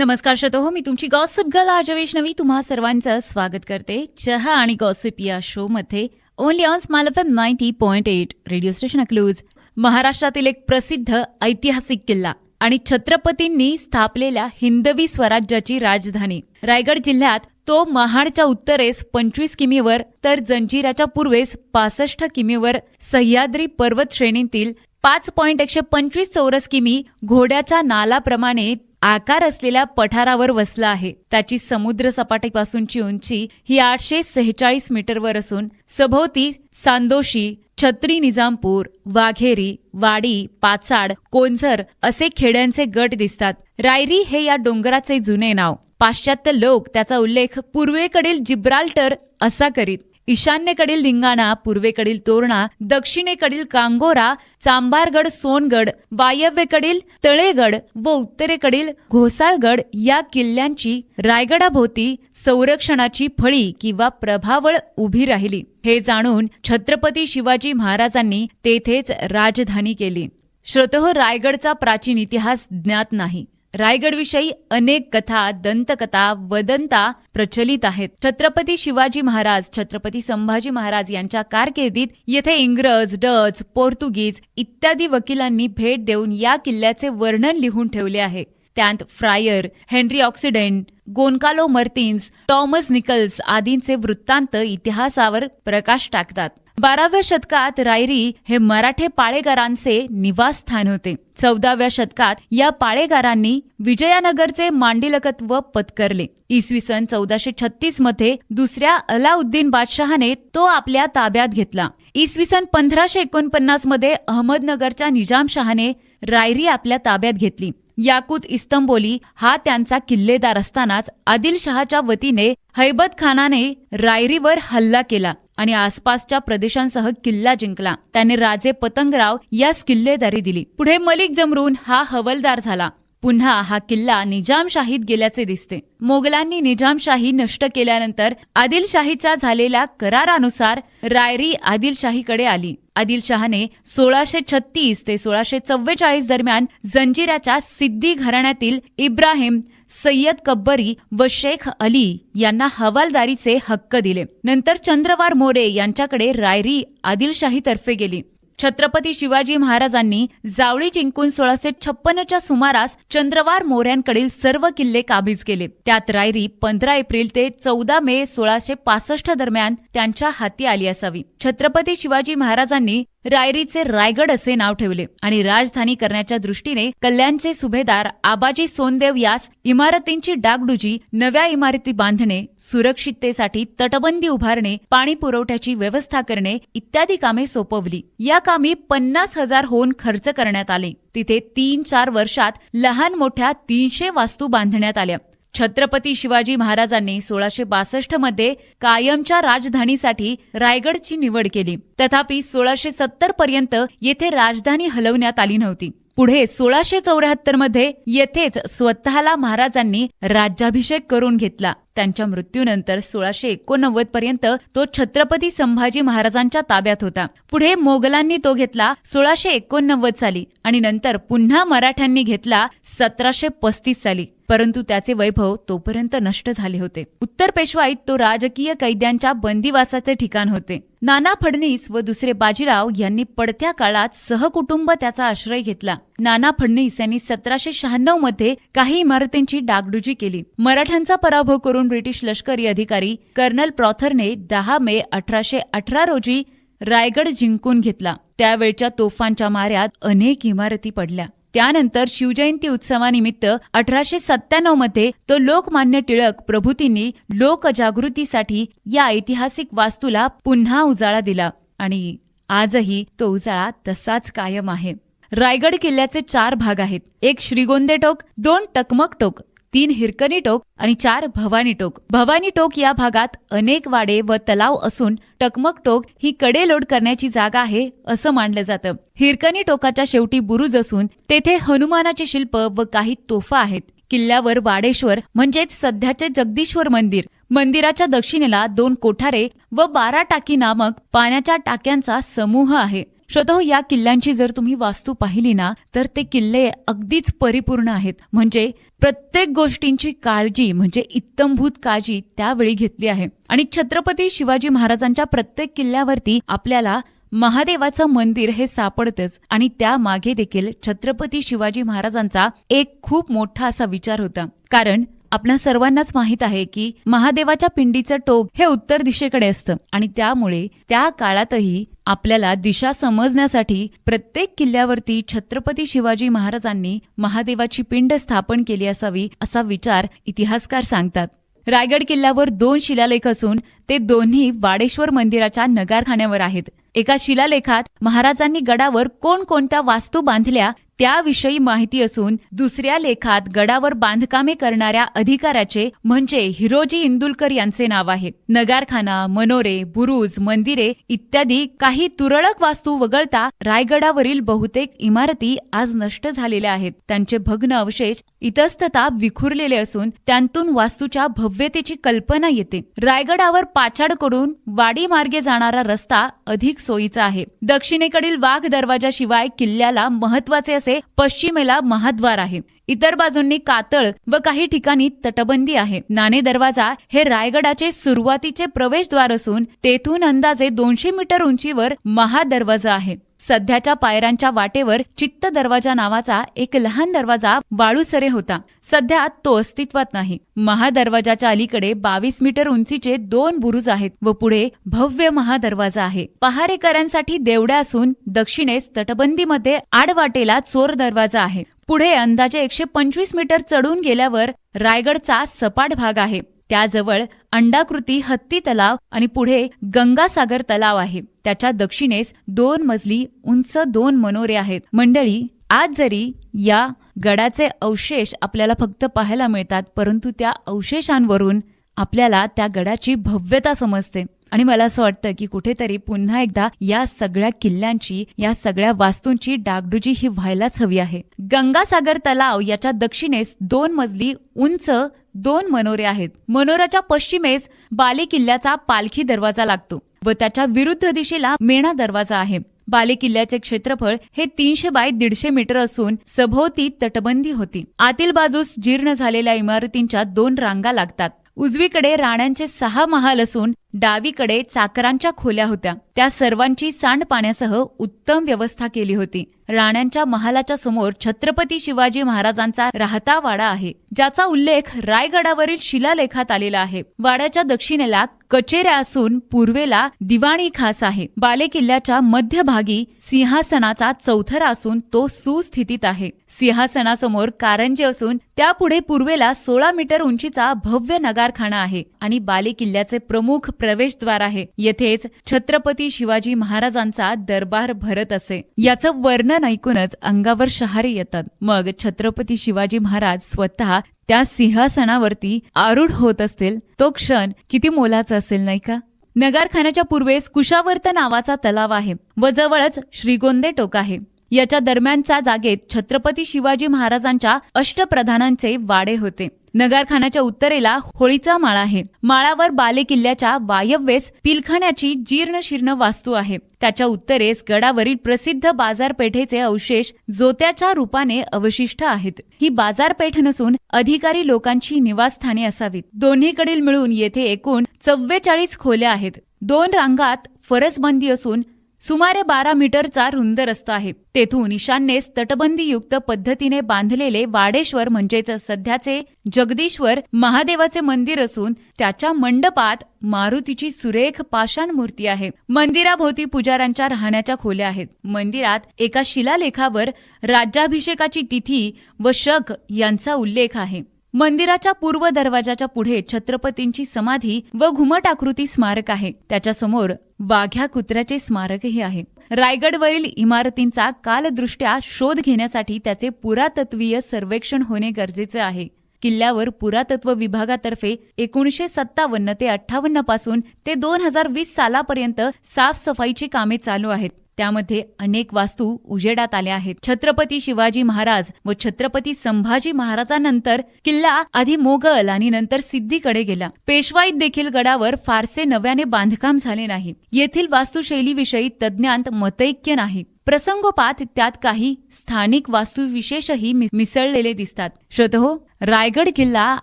नमस्कार श्रोतो, मी तुमची gossip girl RJ Vaishnavi तुम्हा सर्वांचं स्वागत करते चहा आणि गॉसिप या शो मध्ये only on smile FM 90.8 radio station Akluj. महाराष्ट्रातील एक प्रसिद्ध ऐतिहासिक किल्ला आणि छत्रपतींनी स्थापलेल्या हिंदवी स्वराज्याची राजधानी रायगड जिल्ह्यात तो महाडच्या उत्तरेस 25 किमीवर तर जंजिऱ्याच्या पूर्वेस 65 किमीवर सह्याद्री पर्वत श्रेणीतील 5.125 चौरस किमी घोड्याच्या नालाप्रमाणे आकार असलेल्या पठारावर वसला आहे. त्याची समुद्र सपाटीपासूनची उंची ही 846 मीटरवर असून सभोवती सांदोशी, छत्री निजामपूर, वाघेरी, वाडी, पाचाड, कोंझर असे खेड्यांचे गट दिसतात. रायरी हे या डोंगराचे जुने नाव. पाश्चात्य लोक त्याचा उल्लेख पूर्वेकडील जिब्राल्टर असा करीत. ईशान्येकडील लिंगाणा, पूर्वेकडील तोरणा, दक्षिणेकडील कांगोरा, चांबारगड, सोनगड, वायव्येकडील तळेगड व उत्तरेकडील घोसाळगड या किल्ल्यांची रायगडाभोवती संरक्षणाची फळी किंवा प्रभावळ उभी राहिली. हे जाणून छत्रपती शिवाजी महाराजांनी तेथेच राजधानी केली. श्रोतहो, रायगडचा प्राचीन इतिहास ज्ञात नाही. रायगडविषयी अनेक कथा, दंतकथा, वदंता प्रचलित आहेत. छत्रपती शिवाजी महाराज, छत्रपती संभाजी महाराज यांच्या कारकिर्दीत येथे इंग्रज, डच, पोर्तुगीज इत्यादी वकिलांनी भेट देऊन या किल्ल्याचे वर्णन लिहून ठेवले आहे. त्यात Fryer, Henry Occident, Gonçalo Martins, Tomas Nicholls आदींचे वृत्तांत इतिहासावर प्रकाश टाकतात. 12व्या शतकात रायरी हे मराठे पाळेगारांचे निवासस्थान होते. 14व्या शतकात या पाळेगारांनी विजयानगरचे मांडलिकत्व पत्करले. इसवी सन 1436 मध्ये दुसऱ्या अलाउद्दीन बादशहाने तो आपल्या ताब्यात घेतला. इसवी सन 1549 मध्ये अहमदनगरच्या निजामशहाने रायरी आपल्या ताब्यात घेतली. याकूत इस्तंबोली हा त्यांचा किल्लेदार असतानाच आदिलशहाच्या वतीने हैबत खानाने रायरीवर हल्ला केला आणि आसपासच्या प्रदेशांसह किल्ला जिंकला. त्याने राजे पतंगराव यास किल्लेदारी दिली. पुढे मलिक जमरून हा हवलदार झाला. पुन्हा हा किल्ला निजामशाहीत गेल्याचे दिसते. मोगलांनी निजामशाही नष्ट केल्यानंतर आदिलशाहीचा झालेल्या करारानुसार रायरी आदिलशाहीकडे आली. आदिलशहाने 1636 ते 1644 दरम्यान जंजिऱ्याच्या सिद्दी घराण्यातील इब्राहिम, सय्यद कब्बरी व शेख अली यांना हवालदारीचे हक्क दिले. नंतर चंद्रवार मोरे यांच्याकडे रायरी आदिलशाहीतर्फे गेली. छत्रपती शिवाजी महाराजांनी जावळी जिंकून 1656च्या सुमारास चंद्रवार मोऱ्यांकडील सर्व किल्ले काबीज केले. त्यात रायरी 15 एप्रिल ते 14 मे 1665 दरम्यान त्यांच्या हाती आली असावी. छत्रपती शिवाजी महाराजांनी रायरीचे रायगड असे नाव ठेवले आणि राजधानी करण्याच्या दृष्टीने कल्याणचे सुभेदार आबाजी सोनदेव यास इमारतींची डागडुजी, नव्या इमारती बांधणे, सुरक्षिततेसाठी तटबंदी उभारणे, पाणी पुरवठ्याची व्यवस्था करणे इत्यादी कामे सोपवली. या कामी 50,000 होऊन खर्च करण्यात आले. तिथे 3-4 वर्षात लहान मोठ्या 300 वास्तू बांधण्यात आल्या. छत्रपती शिवाजी महाराजांनी 1662 मध्ये कायमच्या राजधानीसाठी रायगडची निवड केली. तथापि 1670 पर्यंत येथे राजधानी हलवण्यात आली नव्हती. पुढे 1674 मध्ये येथेच स्वतःला महाराजांनी राज्याभिषेक करून घेतला. त्यांच्या मृत्यूनंतर 1689 पर्यंत तो छत्रपती संभाजी महाराजांच्या ताब्यात होता. पुढे मोगलांनी तो घेतला 1689 साली आणि नंतर पुन्हा मराठ्यांनी घेतला 1735 साली. परंतु त्याचे वैभव तोपर्यंत नष्ट झाले होते. उत्तर पेशवाईत तो राजकीय कैद्यांच्या बंदिवासाचे ठिकाण होते. नाना फडणीस व दुसरे बाजीराव यांनी पडत्या काळात सहकुटुंब त्याचा आश्रय घेतला. नाना फडणीस यांनी 1796 मध्ये काही इमारतींची डागडुजी केली. मराठ्यांचा पराभव करून ब्रिटिश लष्करी अधिकारी कर्नल प्रॉथरने 10 मे 1818 रोजी रायगड जिंकून घेतला. त्यावेळच्या तोफांच्या माऱ्यात अनेक इमारती पडल्या. त्यानंतर शिवजयंती उत्सवानिमित्त 1897 मध्ये तो लोकमान्य टिळक प्रभूतींनी लोकजागृतीसाठी या ऐतिहासिक वास्तूला पुन्हा उजाळा दिला आणि आजही तो उजाळा तसाच कायम आहे. रायगड किल्ल्याचे 4 भाग आहेत. 1 श्रीगोंदे टोक, 2 टकमक टोक, 3 हिरकणी टोक आणि 4 भवानी टोक. भवानी टोक या भागात अनेक वाडे व तलाव असून टकमक टोक ही कडे लोड करण्याची जागा आहे असं मानलं जातं. हिरकणी टोकाच्या शेवटी बुरुज असून तेथे हनुमानाचे शिल्प व काही तोफा आहेत. किल्ल्यावर वाडेश्वर म्हणजेच सध्याचे जगदीश्वर मंदिर, मंदिराच्या दक्षिणेला 2 कोठारे व 12 टाकी नामक पाण्याच्या टाक्यांचा समूह आहे. श्रोताहो, या किल्ल्यांची जर तुम्ही वास्तू पाहिली ना तर ते किल्ले अगदीच परिपूर्ण आहेत. म्हणजे प्रत्येक गोष्टींची काळजी म्हणजे इत्तंभूत काळजी त्यावेळी घेतली आहे. आणि छत्रपती शिवाजी महाराजांच्या प्रत्येक किल्ल्यावरती आपल्याला महादेवाचं मंदिर हे सापडतच. आणि त्या मागे देखील छत्रपती शिवाजी महाराजांचा एक खूप मोठा असा विचार होता. कारण आपल्या सर्वांनाच माहित आहे की महादेवाच्या पिंडीचं टोक हे उत्तर दिशेकडे असतं आणि त्यामुळे त्या काळातही आपल्याला दिशा समजण्यासाठी प्रत्येक किल्ल्यावरती छत्रपती शिवाजी महाराजांनी महादेवाची पिंड स्थापन केली असावी असा विचार इतिहासकार सांगतात. रायगड किल्ल्यावर 2 शिलालेख असून ते दोन्ही वाडेश्वर मंदिराच्या नगारखान्यावर आहेत. एका शिलालेखात महाराजांनी गडावर कोणकोणत्या वास्तू बांधल्या त्याविषयी माहिती असून दुसऱ्या लेखात गडावर बांधकामे करणाऱ्या अधिकाऱ्याचे म्हणजे हिरोजी इंदुलकर यांचे नाव आहे. नगारखाना, मनोरे, बुरुज, मंदिरे इत्यादी काही तुरळक वास्तू वगळता रायगडावरील बहुतेक इमारती आज नष्ट झालेल्या आहेत. त्यांचे भग्न अवशेष इतस्ततः विखुरलेले असून त्यांतून वास्तूच्या भव्यतेची कल्पना येते. रायगडावर पाचाडकडून वाडी मार्गे जाणारा रस्ता अधिक सोयीचा आहे. दक्षिणेकडील वाघ दरवाजाशिवाय किल्ल्याला महत्वाचे असे पश्चिमेला महाद्वार आहे. इतर बाजूंनी कातळ व काही ठिकाणी तटबंदी आहे. नाणे दरवाजा हे रायगडाचे सुरुवातीचे प्रवेशद्वार असून तेथून अंदाजे 200 मीटर उंचीवर महादरवाजा आहे. सध्याच्या पायऱ्यांच्या वाटेवर चित्त दरवाजा नावाचा एक लहान दरवाजा वाळूसरे होता. सध्या तो अस्तित्वात नाही. महादरवाजाच्या अलीकडे 22 मीटर उंचीचे 2 बुरुज आहेत व पुढे भव्य महादरवाजा आहे. पहारेकऱ्यांसाठी देवड्या असून दक्षिणेस तटबंदीमध्ये आडवाटेला चोर दरवाजा आहे. पुढे अंदाजे 125 मीटर चढून गेल्यावर रायगडचा सपाट भाग आहे. त्याजवळ अंडाकृती हत्ती तलाव आणि पुढे गंगासागर तलाव आहे. त्याच्या दक्षिणेस 2 मजली उंच 2 मनोरे आहेत. मंडळी, आज जरी या गडाचे अवशेष आपल्याला फक्त पाहायला मिळतात परंतु त्या अवशेषांवरून आपल्याला त्या गडाची भव्यता समजते. आणि मला असं वाटतं की कुठेतरी पुन्हा एकदा या सगळ्या किल्ल्यांची, या सगळ्या वास्तूंची डागडुजी ही व्हायलाच हवी आहे. गंगासागर तलाव याच्या दक्षिणेस 2 मजली उंच 2 मनोरे आहेत. मनोराच्या पश्चिमेस बाले किल्ल्याचा पालखी दरवाजा लागतो व त्याच्या विरुद्ध दिशेला मेणा दरवाजा आहे. बाले किल्ल्याचे क्षेत्रफळ हे 300 बाय 150 मीटर असून सभोवती तटबंदी होती. आतील बाजूस जीर्ण झालेल्या इमारतींच्या 2 रांगा लागतात. उजवीकडे राण्यांचे 6 महाल असून डावीकडे चाकरांच्या खोल्या होत्या. त्या सर्वांची सांडपाण्यासह उत्तम व्यवस्था केली होती. राण्यांच्या महालाच्या समोर छत्रपती शिवाजी महाराजांचा राहता वाडा आहे, ज्याचा उल्लेख रायगडावरील शिलालेखात आलेला आहे. वाड्याच्या दक्षिणेला कचेऱ्या असून पूर्वेला दिवाणी खास आहे. बाले किल्ल्याच्या मध्यभागी सिंहासनाचा चौथरा असून तो सुस्थितीत आहे. सिंहासनासमोर कारंजे असून त्यापुढे पूर्वेला 16 मीटर उंचीचा भव्य नगारखाना आहे आणि बाले किल्ल्याचे प्रमुख प्रवेशद्वार आहे. येथेच छत्रपती शिवाजी महाराजांचा दरबार भरत असे. याचं वर्णन ऐकूनच अंगावर शहारे येतात. मग छत्रपती शिवाजी महाराज स्वतः त्या सिंहासनावरती आरूढ होत असतील, तो क्षण किती मोलाचा असेल, नाही का? नगारखान्याच्या पूर्वेस कुशावर्त नावाचा तलाव आहे व जवळच श्रीगोंदे टोक आहे. याच्या दरम्यानच्या जागेत छत्रपती शिवाजी महाराजांच्या अष्टप्रधानांचे वाडे होते. नगारखान्याच्या उत्तरेला होळीचा माळा आहे. माळावर बाले किल्ल्याच्या वायव्येस पिलखान्याची जीर्ण वास्तू आहे. त्याच्या उत्तरेस गडावरील प्रसिद्ध बाजारपेठेचे अवशेष जोत्याच्या रूपाने अवशिष्ट आहेत. ही बाजारपेठ नसून अधिकारी लोकांची निवासस्थाने असावीत. दोन्हीकडील मिळून येथे एकूण 44 खोल्या आहेत. 2 रांगात फरसबंदी असून सुमारे 12 मीटरचा रुंद रस्ता आहे. तेथून ईशान्येस तटबंदीयुक्त पद्धतीने बांधलेले वाडेश्वर म्हणजेच सध्याचे जगदीश्वर महादेवाचे मंदिर असून त्याच्या मंडपात मारुतीची सुरेख पाषाण मूर्ती आहे. मंदिराभोवती पुजाऱ्यांच्या राहण्याच्या खोल्या आहेत. मंदिरात एका शिलालेखावर राज्याभिषेकाची तिथी व शक यांचा उल्लेख आहे. मंदिराच्या पूर्व दरवाजाच्या पुढे छत्रपतींची समाधी व घुमटाकृती स्मारक आहे. त्याच्या समोर वाघ्या कुत्र्याचे स्मारकही आहे. रायगडवरील इमारतींचा कालदृष्ट्या शोध घेण्यासाठी त्याचे पुरातत्वीय सर्वेक्षण होणे गरजेचे आहे. किल्ल्यावर पुरातत्व विभागातर्फे 1957 ते 58 पासून ते 2020 सालापर्यंत साफसफाईची कामे चालू आहेत. त्यामध्ये अनेक वास्तू उजेडात आल्या आहेत. छत्रपती शिवाजी महाराज व छत्रपती संभाजी महाराजांनंतर किल्ला आधी मोगल आणि नंतर सिद्दीकडे गेला. पेशवाईत देखील गडावर फारसे नव्याने बांधकाम झाले नाही. येथील वास्तुशैलीविषयी तज्ज्ञांत मतैक्य नाही. प्रसंगोपात त्यात काही स्थानिक वास्तुविशेषही मिसळलेले दिसतात. श्रोतहो, रायगड किल्ला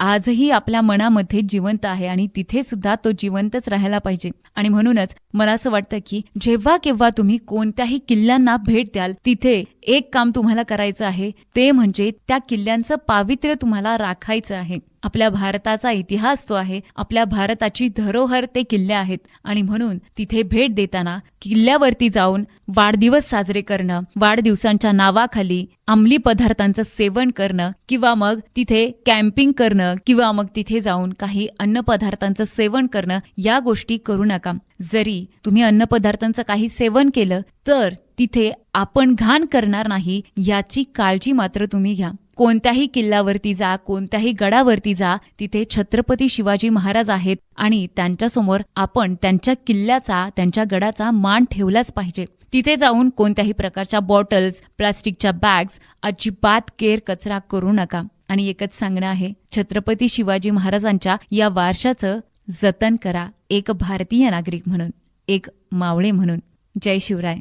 आजही आपल्या मनामध्ये जिवंत आहे आणि तिथे सुद्धा तो जिवंतच राहायला पाहिजे. आणि म्हणूनच मला असं वाटतं की जेव्हा केव्हा तुम्ही कोणत्याही किल्ल्यांना भेट द्याल, तिथे एक काम तुम्हाला करायचं आहे, ते म्हणजे त्या किल्ल्यांचं पावित्र्य तुम्हाला राखायचं आहे. आपल्या भारताचा इतिहास तो आहे, आपल्या भारताची धरोहर ते किल्ले आहेत. आणि म्हणून तिथे भेट देताना किल्ल्यावरती जाऊन वाढदिवस साजरे करणं, वाढदिवसांच्या नावाखाली अंमली पदार्थांचं सेवन करणं किंवा मग तिथे कॅम्पिंग करणं किंवा मग तिथे जाऊन काही अन्नपदार्थांचं सेवन करणं, या गोष्टी करू नका. जरी तुम्ही अन्नपदार्थांचं काही सेवन केलं तर तिथे आपण घाण करणार नाही याची काळजी मात्र तुम्ही घ्या. कोणत्याही किल्ल्यावरती जा, कोणत्याही गडावरती जा, तिथे छत्रपती शिवाजी महाराज आहेत आणि त्यांच्यासमोर आपण त्यांच्या किल्ल्याचा, त्यांच्या गडाचा मान ठेवलाच पाहिजे. तिथे जाऊन कोणत्याही प्रकारच्या बॉटल्स, प्लास्टिकच्या बॅग्स अजिबात कचरा करू नका. आणि एकच सांगणं आहे, छत्रपती शिवाजी महाराजांच्या या वारशाचं जतन करा, एक भारतीय नागरिक म्हणून, एक मावळे म्हणून. जय शिवराय.